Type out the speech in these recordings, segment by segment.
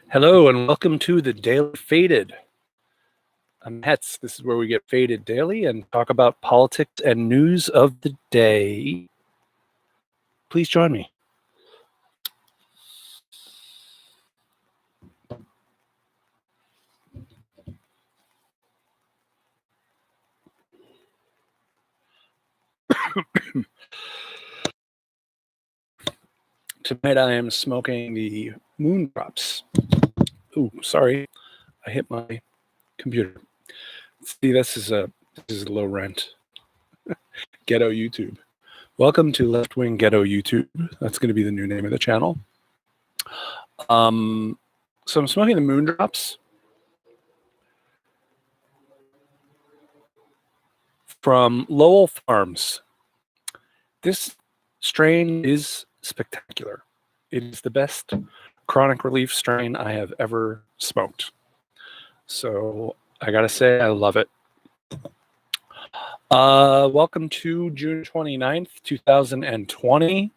Hello and welcome to the Daily Faded. I'm Hetz. This is where we get faded daily and talk about politics and news of the day. Please join me. Tonight I am smoking the moon drops. Ooh, sorry. I hit my computer. See, this is a low rent. Ghetto YouTube. Welcome to Left Wing Ghetto YouTube. That's going to be the new name of the channel. So I'm smoking the moon drops from Lowell Farms. This strain is spectacular. It is the best chronic relief strain I have ever smoked. So I gotta say, I love it. Welcome to June 29th, 2020.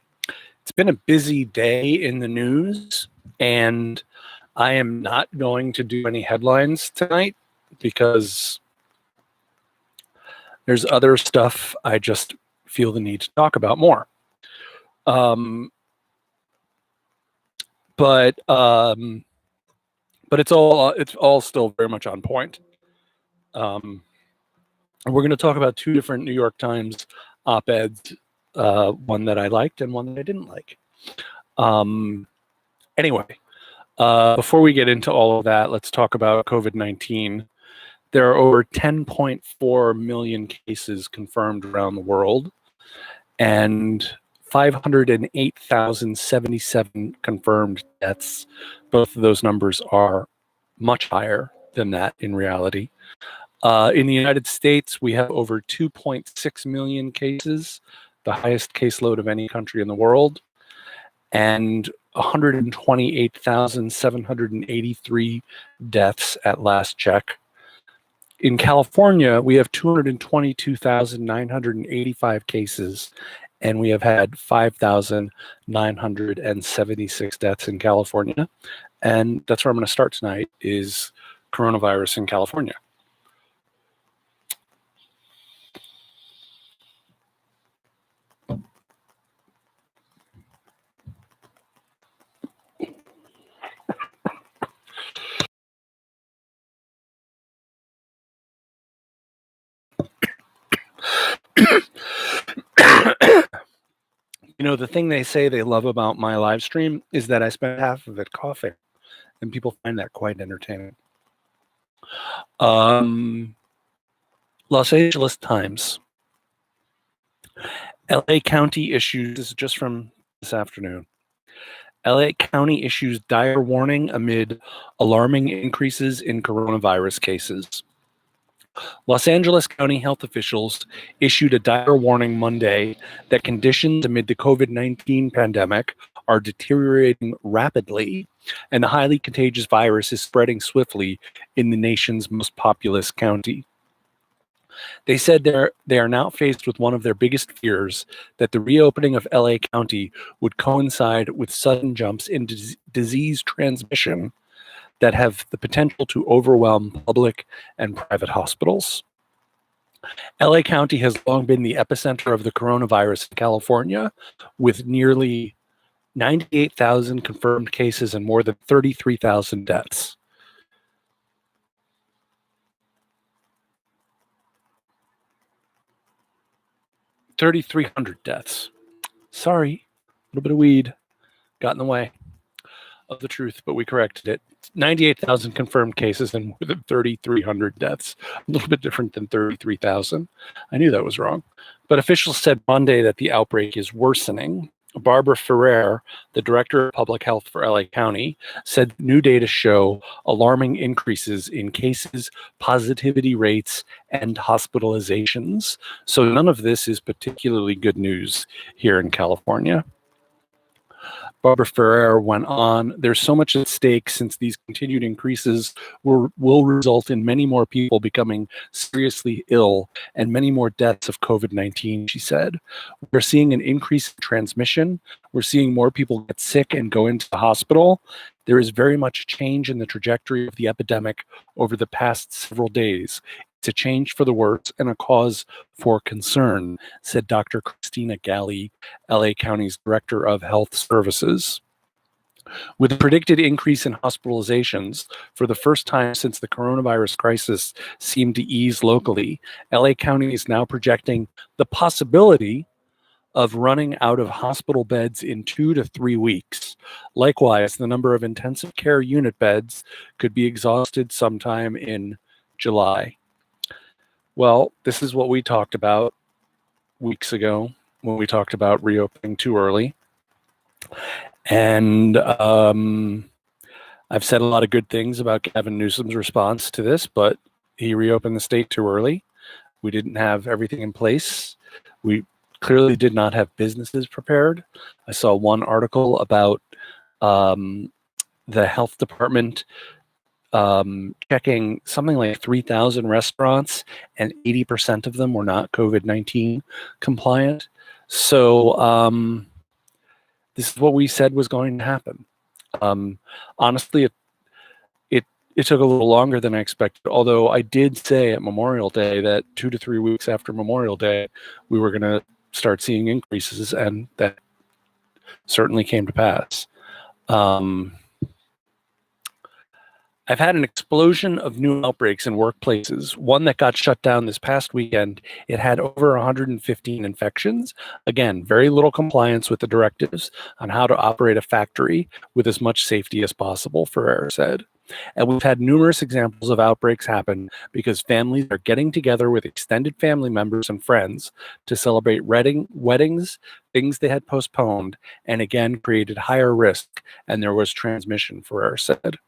It's been a busy day in the news, and I am not going to do any headlines tonight because there's other stuff I just feel the need to talk about more. But it's all still very much on point. We're going to talk about two different New York Times op-eds, one that I liked and one that I didn't like. Anyway, before we get into all of that, let's talk about COVID-19. There are over 10.4 million cases confirmed around the world, and 508,077 confirmed deaths. Both of those numbers are much higher than that in reality. In the United States, we have over 2.6 million cases, the highest caseload of any country in the world, and 128,783 deaths at last check. In California, we have 222,985 cases, and we have had 5,976 deaths in California. And that's where I'm going to start tonight, is coronavirus in California. You know, the thing they say they love about my live stream is that I spend half of it coughing, and people find that quite entertaining. Los Angeles Times. LA County issues, this is just from this afternoon. LA County issues dire warning amid alarming increases in coronavirus cases. Los Angeles County health officials issued a dire warning Monday that conditions amid the COVID-19 pandemic are deteriorating rapidly, and the highly contagious virus is spreading swiftly in the nation's most populous county. They said they are now faced with one of their biggest fears, that the reopening of LA County would coincide with sudden jumps in disease transmission that have the potential to overwhelm public and private hospitals. LA County has long been the epicenter of the coronavirus in California, with nearly 98,000 confirmed cases and more than 33,000 deaths. $3,300 deaths. Sorry, a little bit of weed got in the way of the truth, but we corrected it. 98,000 confirmed cases and more than 3,300 deaths. A little bit different than 33,000. I knew that was wrong. But officials said Monday that the outbreak is worsening. Barbara Ferrer, the director of public health for LA County, said new data show alarming increases in cases, positivity rates, and hospitalizations. So none of this is particularly good news here in California. Barbara Ferrer went on, there's so much at stake since these continued increases will result in many more people becoming seriously ill and many more deaths of COVID-19, she said. We're seeing an increase in transmission. We're seeing more people get sick and go into the hospital. There is very much change in the trajectory of the epidemic over the past several days. It's a change for the worse and a cause for concern, said Dr. Christina Galley, LA County's Director of Health Services. With a predicted increase in hospitalizations for the first time since the coronavirus crisis seemed to ease locally, LA County is now projecting the possibility of running out of hospital beds in 2 to 3 weeks. Likewise, the number of intensive care unit beds could be exhausted sometime in July. Well, this is what we talked about weeks ago when we talked about reopening too early. And I've said a lot of good things about Gavin Newsom's response to this, but he reopened the state too early. We didn't have everything in place. We clearly did not have businesses prepared. I saw one article about the health department checking something like 3,000 restaurants, and 80% of them were not COVID-19 compliant. So this is what we said was going to happen. Honestly, it took a little longer than I expected, although I did say at Memorial Day that 2 to 3 weeks after Memorial Day, we were going to start seeing increases, and that certainly came to pass. I've had an explosion of new outbreaks in workplaces. One that got shut down this past weekend, it had over 115 infections. Again, very little compliance with the directives on how to operate a factory with as much safety as possible, Ferrer said. And we've had numerous examples of outbreaks happen because families are getting together with extended family members and friends to celebrate weddings, things they had postponed, and again created higher risk, and there was transmission, Ferrer said.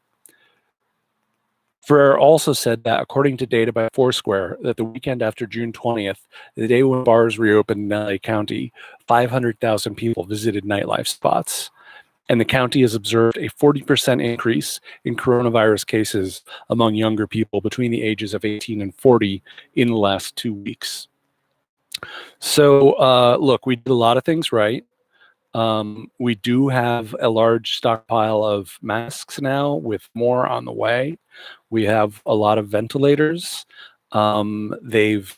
Ferrer also said that, according to data by Foursquare, that the weekend after June 20th, the day when bars reopened in LA County, 500,000 people visited nightlife spots. And the county has observed a 40% increase in coronavirus cases among younger people between the ages of 18 and 40 in the last 2 weeks. So, look, we did a lot of things right. We do have a large stockpile of masks now, with more on the way. We have a lot of ventilators. They've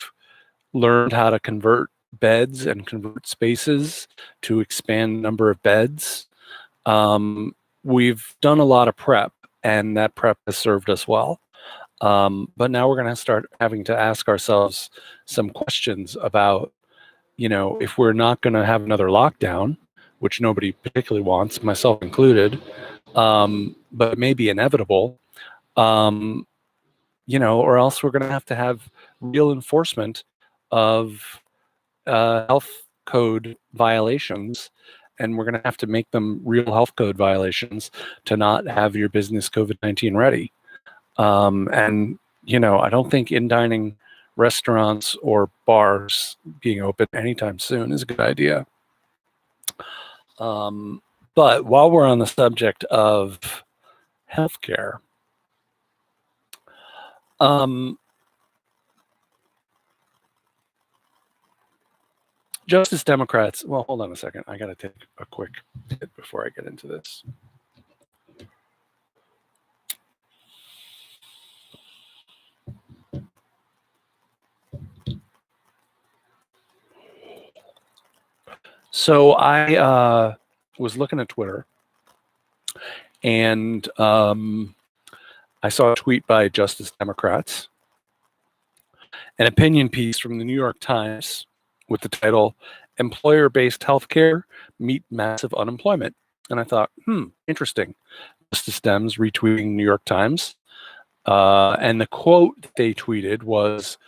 learned how to convert beds and convert spaces to expand the number of beds. We've done a lot of prep, and that prep has served us well. But now we're going to start having to ask ourselves some questions about, if we're not going to have another lockdown, which nobody particularly wants, myself included, but may be inevitable, or else we're going to have real enforcement of health code violations, and we're going to have to make them real health code violations to not have your business COVID-19 ready. And, I don't think in-dining restaurants or bars being open anytime soon is a good idea. But while we're on the subject of healthcare, Justice Democrats, well, hold on a second. I got to take a quick hit before I get into this. So I was looking at Twitter, and I saw a tweet by Justice Democrats, an opinion piece from the New York Times with the title, "Employer-Based Healthcare Meet Massive Unemployment." And I thought, interesting. Justice Dems retweeting New York Times. And the quote that they tweeted was,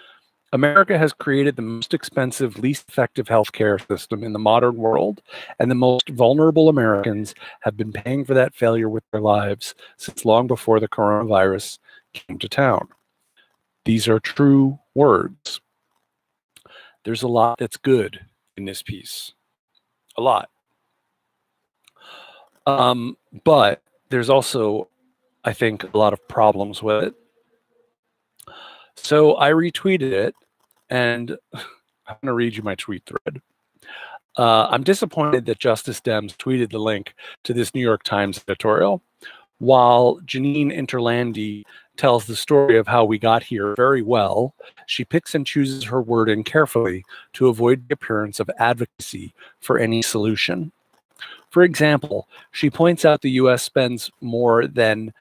"America has created the most expensive, least effective healthcare system in the modern world, and the most vulnerable Americans have been paying for that failure with their lives since long before the coronavirus came to town." These are true words. There's a lot that's good in this piece. A lot. But there's also, I think, a lot of problems with it. So I retweeted it, and I'm going to read you my tweet thread. "I'm disappointed that Justice Dems tweeted the link to this New York Times editorial. While Janine Interlandi tells the story of how we got here very well, she picks and chooses her wording carefully to avoid the appearance of advocacy for any solution. For example, she points out the US spends more than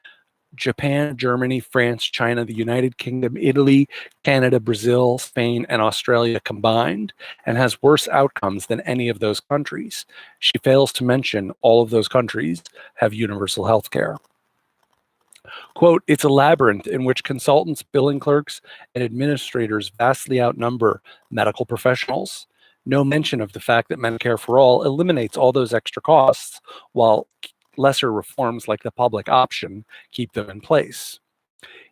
Japan, Germany, France, China, the United Kingdom, Italy, Canada, Brazil, Spain, and Australia combined, and has worse outcomes than any of those countries. She fails to mention all of those countries have universal health care. Quote, it's a labyrinth in which consultants, billing clerks, and administrators vastly outnumber medical professionals. No mention of the fact that Medicare for All eliminates all those extra costs, while lesser reforms like the public option keep them in place.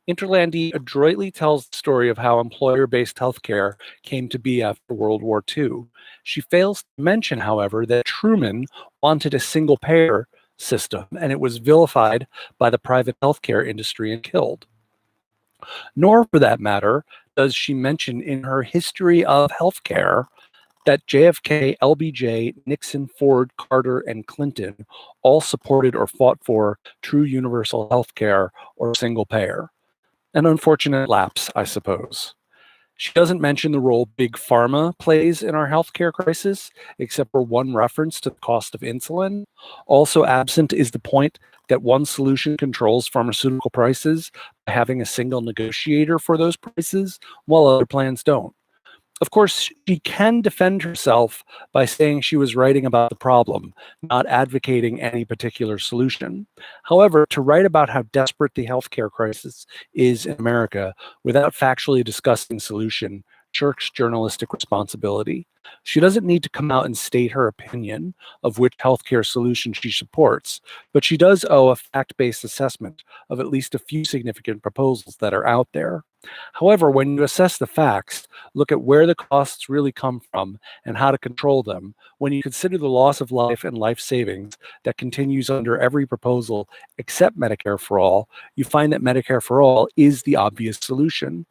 Interlandi adroitly tells the story of how employer-based healthcare came to be after World War II. She fails to mention, however, that Truman wanted a single-payer system, and it was vilified by the private healthcare industry and killed. Nor, for that matter, does she mention in her history of healthcare that JFK, LBJ, Nixon, Ford, Carter, and Clinton all supported or fought for true universal health care or single payer. An unfortunate lapse, I suppose. She doesn't mention the role big pharma plays in our healthcare crisis, except for one reference to the cost of insulin. Also absent is the point that one solution controls pharmaceutical prices by having a single negotiator for those prices, while other plans don't. Of course, she can defend herself by saying she was writing about the problem, not advocating any particular solution. However, to write about how desperate the healthcare crisis is in America without factually discussing solution shirks journalistic responsibility. She doesn't need to come out and state her opinion of which healthcare solution she supports, but she does owe a fact-based assessment of at least a few significant proposals that are out there. However, when you assess the facts, look at where the costs really come from and how to control them, when you consider the loss of life and life savings that continues under every proposal except Medicare for All, you find that Medicare for All is the obvious solution.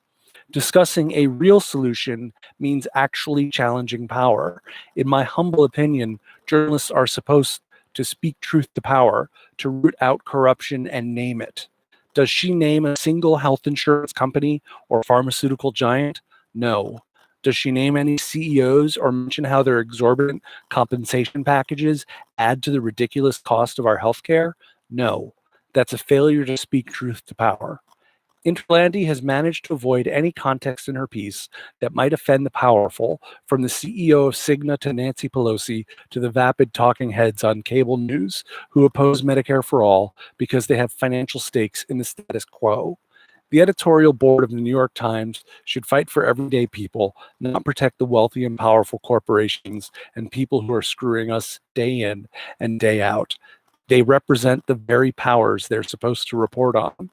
Discussing a real solution means actually challenging power. In my humble opinion, journalists are supposed to speak truth to power, to root out corruption and name it. Does she name a single health insurance company or pharmaceutical giant? No. Does she name any CEOs or mention how their exorbitant compensation packages add to the ridiculous cost of our healthcare? No. That's a failure to speak truth to power. Interlandi has managed to avoid any context in her piece that might offend the powerful, from the CEO of Cigna to Nancy Pelosi to the vapid talking heads on cable news who oppose Medicare for All because they have financial stakes in the status quo. The editorial board of the New York Times should fight for everyday people, not protect the wealthy and powerful corporations and people who are screwing us day in and day out. They represent the very powers they're supposed to report on.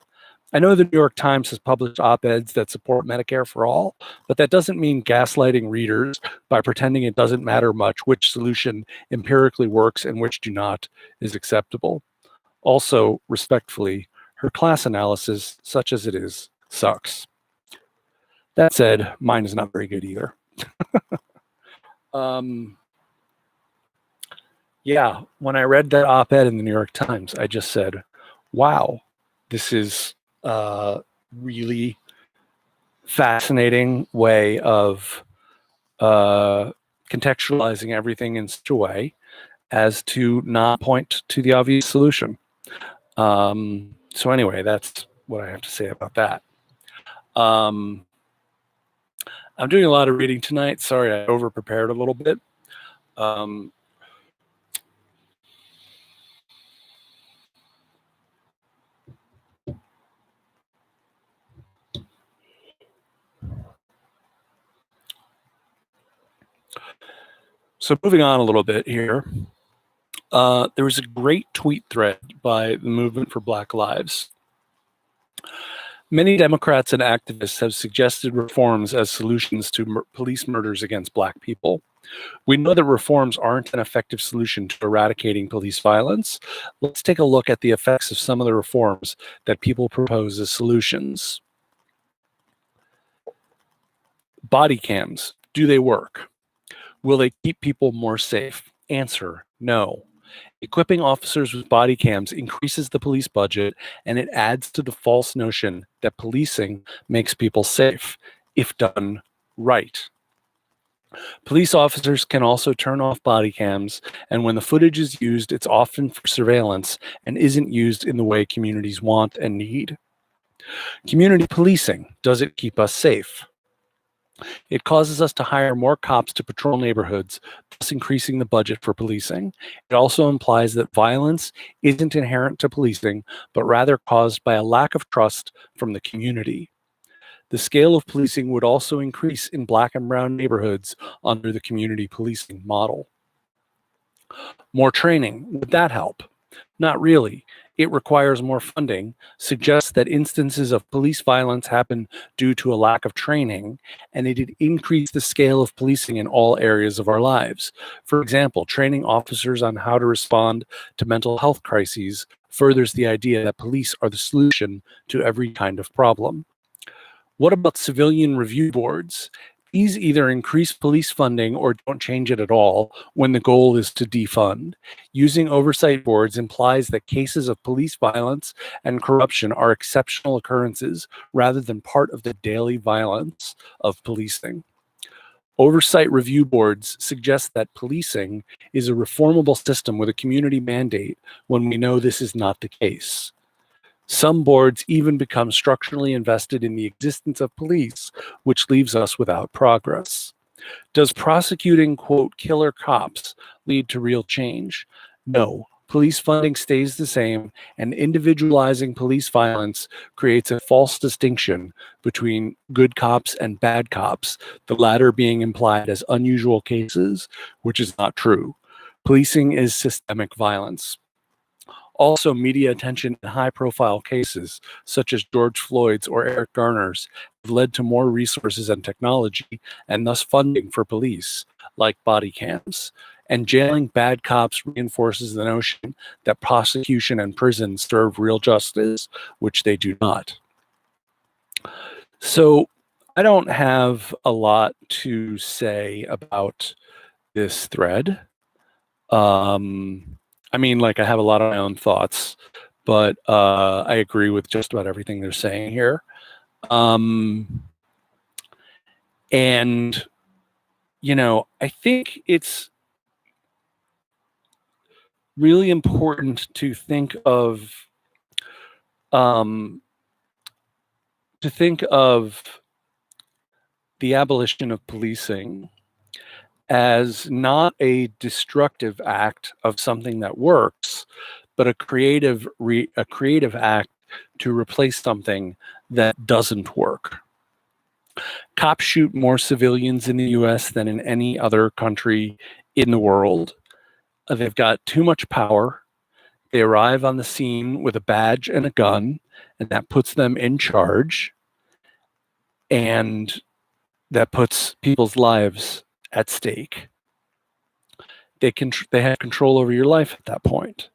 I know the New York Times has published op-eds that support Medicare for All, but that doesn't mean gaslighting readers by pretending it doesn't matter much which solution empirically works and which do not is acceptable. Also, respectfully, her class analysis, such as it is, sucks. That said, mine is not very good either. Yeah, when I read that op-ed in the New York Times, I just said, wow, this is really fascinating way of contextualizing everything in such a way as to not point to the obvious solution. So anyway, that's what I have to say about that. I'm doing a lot of reading tonight. Sorry, I over-prepared a little bit. So moving on a little bit here, there was a great tweet thread by the Movement for Black Lives. Many Democrats and activists have suggested reforms as solutions to police murders against Black people. We know that reforms aren't an effective solution to eradicating police violence. Let's take a look at the effects of some of the reforms that people propose as solutions. Body cams, do they work? Will they keep people more safe? Answer, no. Equipping officers with body cams increases the police budget, and it adds to the false notion that policing makes people safe, if done right. Police officers can also turn off body cams, and when the footage is used, it's often for surveillance and isn't used in the way communities want and need. Community policing, does it keep us safe? It causes us to hire more cops to patrol neighborhoods, thus increasing the budget for policing. It also implies that violence isn't inherent to policing, but rather caused by a lack of trust from the community. The scale of policing would also increase in Black and brown neighborhoods under the community policing model. More training, would that help? Not really. It requires more funding, suggests that instances of police violence happen due to a lack of training, and it'd increase the scale of policing in all areas of our lives. For example, training officers on how to respond to mental health crises furthers the idea that police are the solution to every kind of problem. What about civilian review boards? These either increase police funding or don't change it at all when the goal is to defund. Using oversight boards implies that cases of police violence and corruption are exceptional occurrences rather than part of the daily violence of policing. Oversight review boards suggest that policing is a reformable system with a community mandate when we know this is not the case. Some boards even become structurally invested in the existence of police, which leaves us without progress. Does prosecuting, quote, killer cops lead to real change? No. Police funding stays the same, and individualizing police violence creates a false distinction between good cops and bad cops, the latter being implied as unusual cases, which is not true. Policing is systemic violence. Also, media attention in high-profile cases, such as George Floyd's or Eric Garner's, have led to more resources and technology, and thus funding for police, like body cams. And jailing bad cops reinforces the notion that prosecution and prison serve real justice, which they do not. So, I don't have a lot to say about this thread. I mean, like, I have a lot of my own thoughts, but I agree with just about everything they're saying here. And, you know, I think it's really important to think of the abolition of policing as not a destructive act of something that works, but a creative act to replace something that doesn't work. Cops shoot more civilians in the US than in any other country in the world. They've got too much power. They arrive on the scene with a badge and a gun, and that puts them in charge. And that puts people's lives at stake. They have control over your life at that point.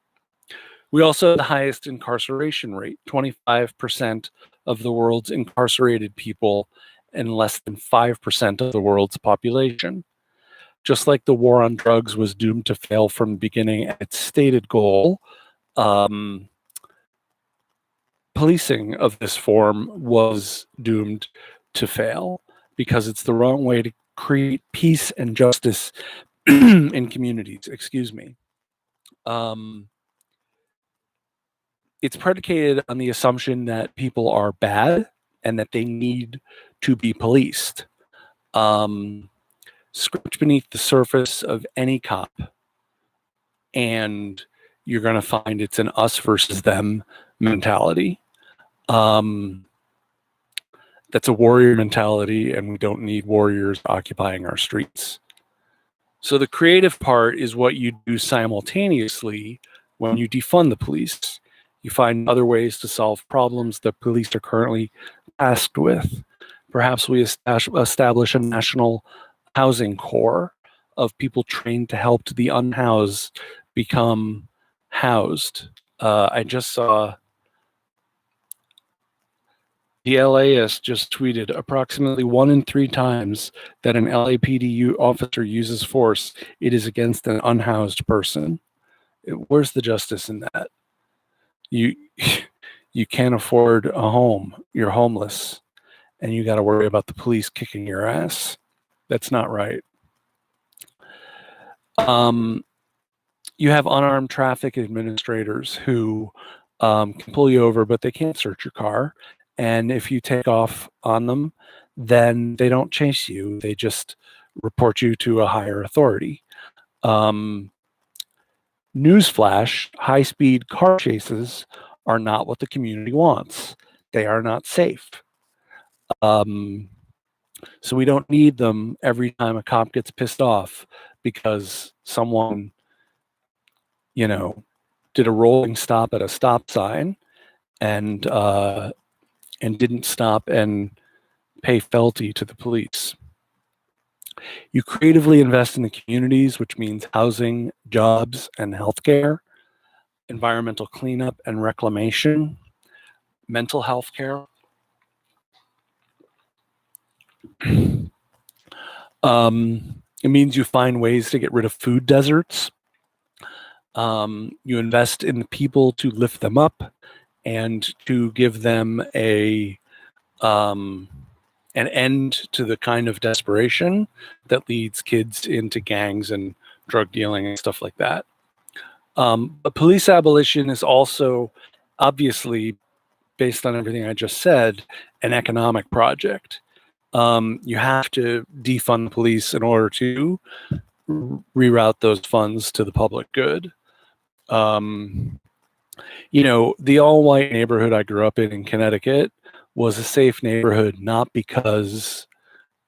We also have the highest incarceration rate, 25% of the world's incarcerated people and less than 5% of the world's population. Just like the war on drugs was doomed to fail from the beginning at its stated goal, policing of this form was doomed to fail because it's the wrong way to create peace and justice in communities. Excuse me. It's predicated on the assumption that people are bad and that they need to be policed. Scratch beneath the surface of any cop, and you're going to find it's an us versus them mentality. That's a warrior mentality, and we don't need warriors occupying our streets. So the creative part is what you do simultaneously when you defund the police. You find other ways to solve problems that police are currently tasked with. Perhaps we establish a national housing corps of people trained to help the unhoused become housed. I just saw the LAist just tweeted approximately 1 in 3 times that an LAPD officer uses force, it is against an unhoused person. Where's the justice in that? You you can't afford a home. You're homeless, and you got to worry about the police kicking your ass. That's not right. You have unarmed traffic administrators who can pull you over, but they can't search your car. And if you take off on them, then they don't chase you. They just report you to a higher authority. Newsflash, high-speed car chases are not what the community wants. They are not safe. So we don't need them every time a cop gets pissed off because someone, did a rolling stop at a stop sign and didn't stop and pay fealty to the police. You creatively invest in the communities, which means housing, jobs, and healthcare, environmental cleanup and reclamation, mental health care. It means you find ways to get rid of food deserts. You invest in the people to lift them up and to give them an end to the kind of desperation that leads kids into gangs and drug dealing and stuff like that. But police abolition is also, obviously, based on everything I just said, an economic project. You have to defund the police in order to reroute those funds to the public good. The all-white neighborhood I grew up in Connecticut was a safe neighborhood, not because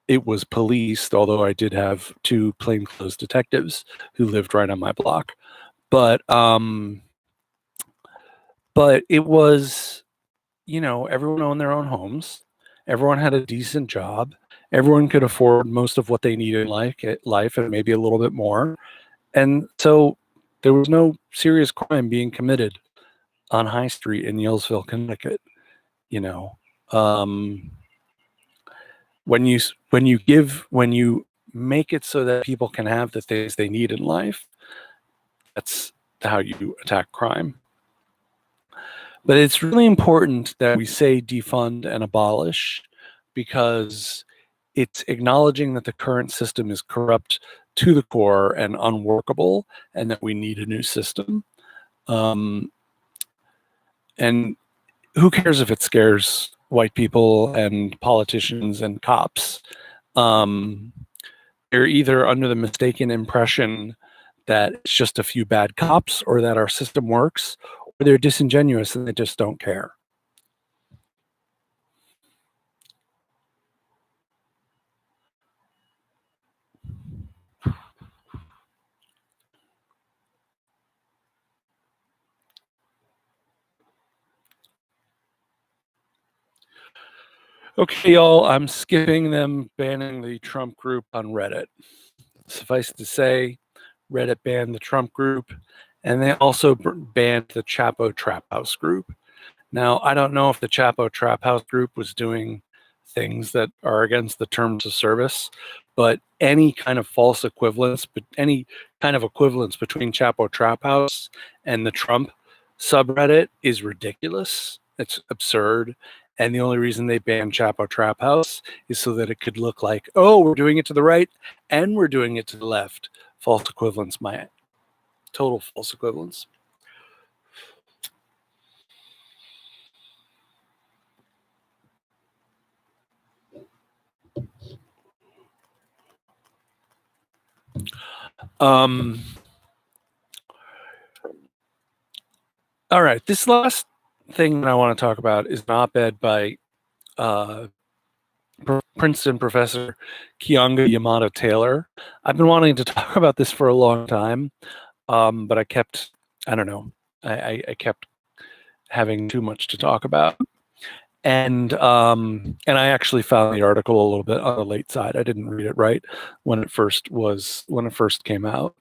it was policed, although I did have 2 plainclothes detectives who lived right on my block. But it was, everyone owned their own homes. Everyone had a decent job. Everyone could afford most of what they needed in life and maybe a little bit more. And so there was no serious crime being committed on High Street in Yalesville, Connecticut. When you make it so that people can have the things they need in life, that's how you attack crime. But it's really important that we say defund and abolish, because it's acknowledging that the current system is corrupt to the core and unworkable, and that we need a new system. And who cares if it scares white people and politicians and cops? They're either under the mistaken impression that it's just a few bad cops or that our system works, or they're disingenuous and they just don't care. Okay, y'all, I'm skipping them banning the Trump group on Reddit. Suffice to say, Reddit banned the Trump group, and they also banned the Chapo Trap House group. Now, I don't know if the Chapo Trap House group was doing things that are against the terms of service, but any kind of false equivalence, but any kind of equivalence between Chapo Trap House and the Trump subreddit is ridiculous. It's absurd. And the only reason they banned Chapo Trap House is so that it could look like, oh, we're doing it to the right and we're doing it to the left. False equivalence, my total false equivalence. All right, this last thing that I want to talk about is an op-ed by Princeton professor Keeanga-Yamada Taylor. I've been wanting to talk about this for a long time, but I kept having too much to talk about. And I actually found the article a little bit on the late side. I didn't read it right when it first came out.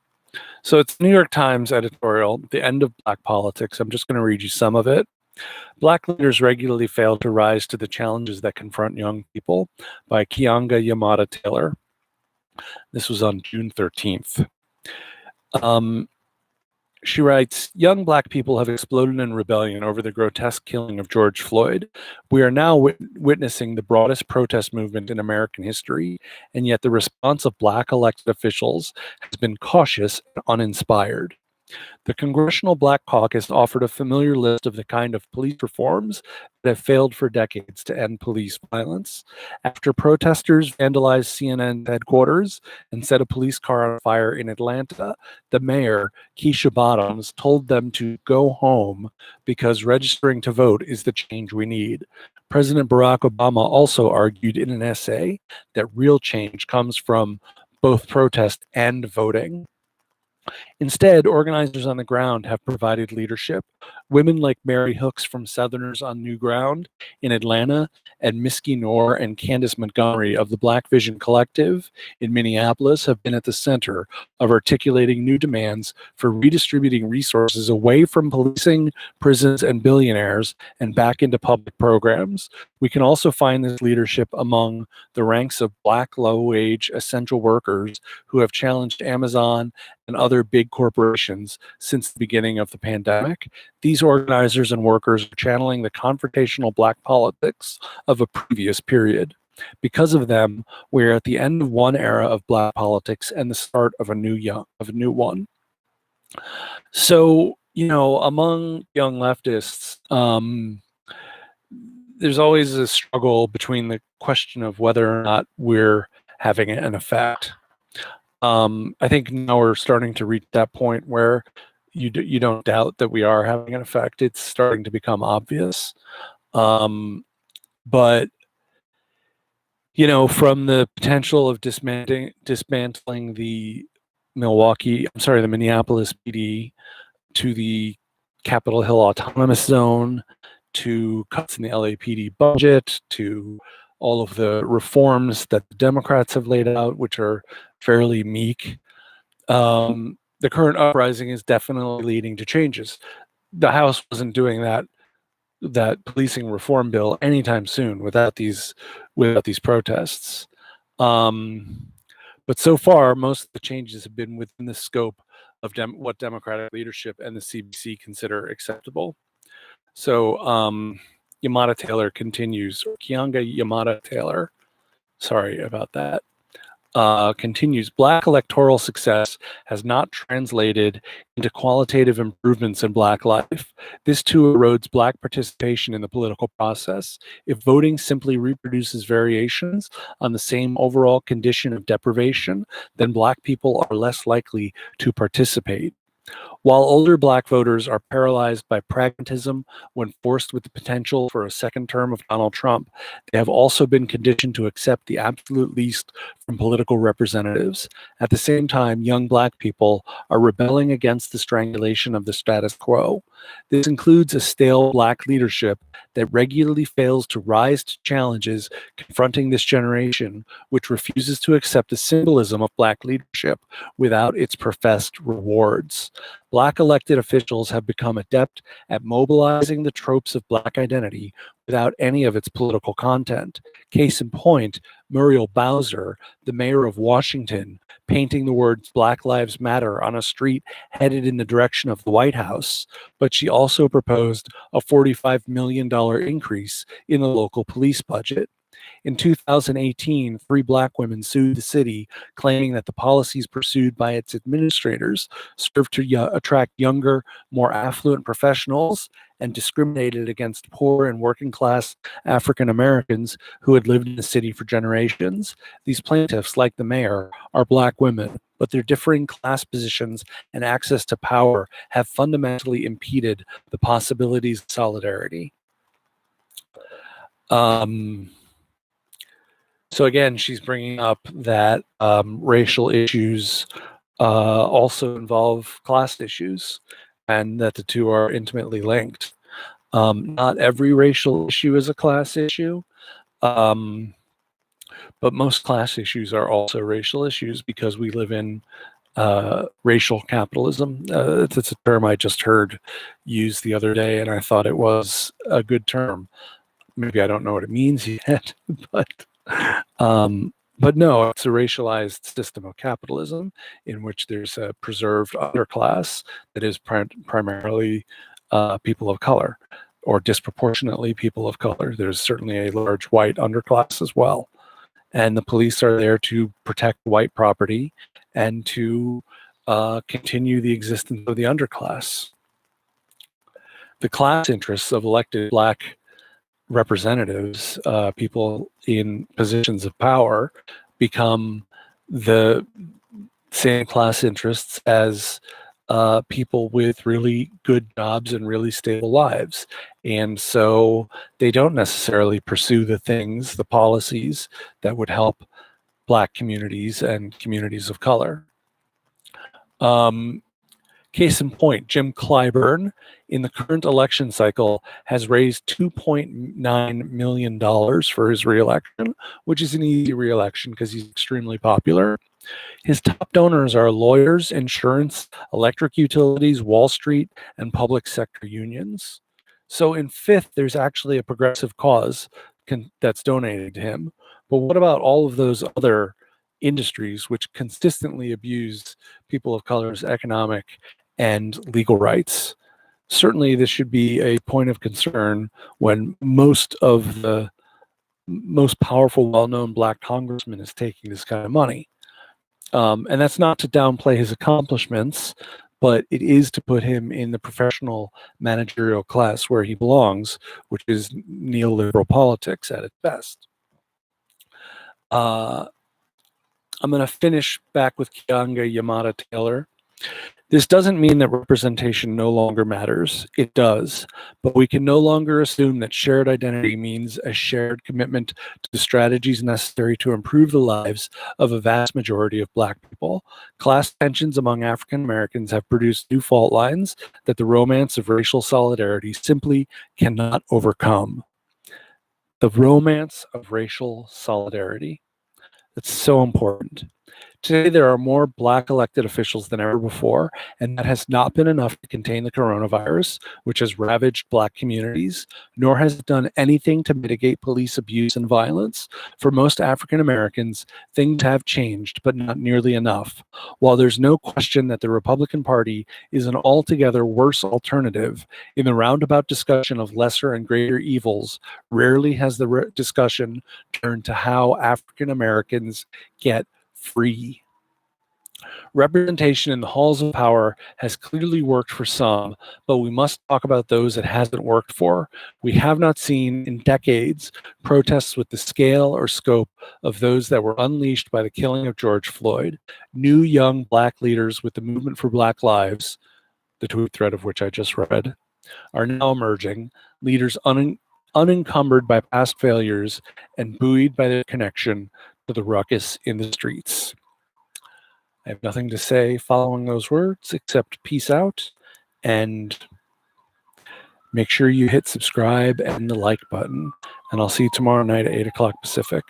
So it's New York Times editorial, The End of Black Politics. I'm just going to read you some of it. Black leaders regularly fail to rise to the challenges that confront young people, by Keeanga-Yamada Taylor. This was on June 13th. She writes, young Black people have exploded in rebellion over the grotesque killing of George Floyd. We are now witnessing the broadest protest movement in American history, and yet the response of Black elected officials has been cautious and uninspired. The Congressional Black Caucus offered a familiar list of the kind of police reforms that have failed for decades to end police violence. After protesters vandalized CNN's headquarters and set a police car on fire in Atlanta, the mayor, Keisha Bottoms, told them to go home because registering to vote is the change we need. President Barack Obama also argued in an essay that real change comes from both protest and voting. Instead, organizers on the ground have provided leadership. Women like Mary Hooks from Southerners on New Ground in Atlanta and Miski Noor and Candace Montgomery of the Black Vision Collective in Minneapolis have been at the center of articulating new demands for redistributing resources away from policing, prisons, and billionaires and back into public programs. We can also find this leadership among the ranks of Black low-wage essential workers who have challenged Amazon and other big corporations since the beginning of the pandemic. These organizers and workers are channeling the confrontational Black politics of a previous period. Because of them, we're at the end of one era of Black politics and the start of a new one. So, among young leftists, there's always a struggle between the question of whether or not we're having an effect. I think now we're starting to reach that point where you don't doubt that we are having an effect. It's starting to become obvious. But from the potential of dismantling the Minneapolis PD to the Capitol Hill Autonomous Zone, to cuts in the LAPD budget, to all of the reforms that the Democrats have laid out, which are fairly meek. The current uprising is definitely leading to changes. The House wasn't doing that policing reform bill anytime soon without these protests. But so far, most of the changes have been within the scope of what Democratic leadership and the CBC consider acceptable. So Yamada Taylor continues, or Kianga Yamada Taylor, sorry about that, continues, Black electoral success has not translated into qualitative improvements in Black life. This too erodes Black participation in the political process. If voting simply reproduces variations on the same overall condition of deprivation, then Black people are less likely to participate. While older Black voters are paralyzed by pragmatism when forced with the potential for a second term of Donald Trump, they have also been conditioned to accept the absolute least from political representatives. At the same time, young Black people are rebelling against the strangulation of the status quo. This includes a stale Black leadership that regularly fails to rise to challenges confronting this generation, which refuses to accept the symbolism of Black leadership without its professed rewards. Black elected officials have become adept at mobilizing the tropes of Black identity without any of its political content. Case in point, Muriel Bowser, the mayor of Washington, painting the words Black Lives Matter on a street headed in the direction of the White House, but she also proposed a $45 million increase in the local police budget. In 2018, 3 Black women sued the city, claiming that the policies pursued by its administrators served to attract younger, more affluent professionals and discriminated against poor and working class African Americans who had lived in the city for generations. These plaintiffs, like the mayor, are Black women, but their differing class positions and access to power have fundamentally impeded the possibilities of solidarity. So again, she's bringing up that racial issues also involve class issues, and that the two are intimately linked. Not every racial issue is a class issue, but most class issues are also racial issues because we live in racial capitalism. That's a term I just heard used the other day, and I thought it was a good term. Maybe I don't know what it means yet, but But no, it's a racialized system of capitalism in which there's a preserved underclass that is primarily people of color, or disproportionately people of color. There's certainly a large white underclass as well. And the police are there to protect white property and to continue the existence of the underclass. The class interests of elected Black representatives, people in positions of power, become the same class interests as people with really good jobs and really stable lives. And so they don't necessarily pursue the things, the policies that would help Black communities and communities of color. Case in point, Jim Clyburn in the current election cycle has raised $2.9 million for his reelection, which is an easy reelection because he's extremely popular. His top donors are lawyers, insurance, electric utilities, Wall Street, and public sector unions. So in fifth, there's actually a progressive cause that's donated to him. But what about all of those other industries which consistently abuse people of color's economic and legal rights? Certainly, this should be a point of concern when most of the most powerful, well-known Black congressman is taking this kind of money. And that's not to downplay his accomplishments, but it is to put him in the professional managerial class where he belongs, which is neoliberal politics at its best. I'm going to finish back with Keeanga Yamada Taylor. This doesn't mean that representation no longer matters. It does. But we can no longer assume that shared identity means a shared commitment to the strategies necessary to improve the lives of a vast majority of Black people. Class tensions among African Americans have produced new fault lines that the romance of racial solidarity simply cannot overcome. The romance of racial solidarity. That's so important. Today, there are more Black elected officials than ever before, and that has not been enough to contain the coronavirus, which has ravaged Black communities, nor has it done anything to mitigate police abuse and violence. For most African Americans, things have changed, but not nearly enough. While there's no question that the Republican Party is an altogether worse alternative, in the roundabout discussion of lesser and greater evils, rarely has the discussion turned to how African Americans get free. Representation in the halls of power has clearly worked for some, but we must talk about those it hasn't worked for. We have not seen in decades protests with the scale or scope of those that were unleashed by the killing of George Floyd. New young Black leaders with the movement for Black Lives, the tweet thread of which I just read, are now emerging, leaders unencumbered by past failures and buoyed by their connection to the ruckus in the streets. I have nothing to say following those words except peace out, and make sure you hit subscribe and the like button, and I'll see you tomorrow night at 8 o'clock Pacific.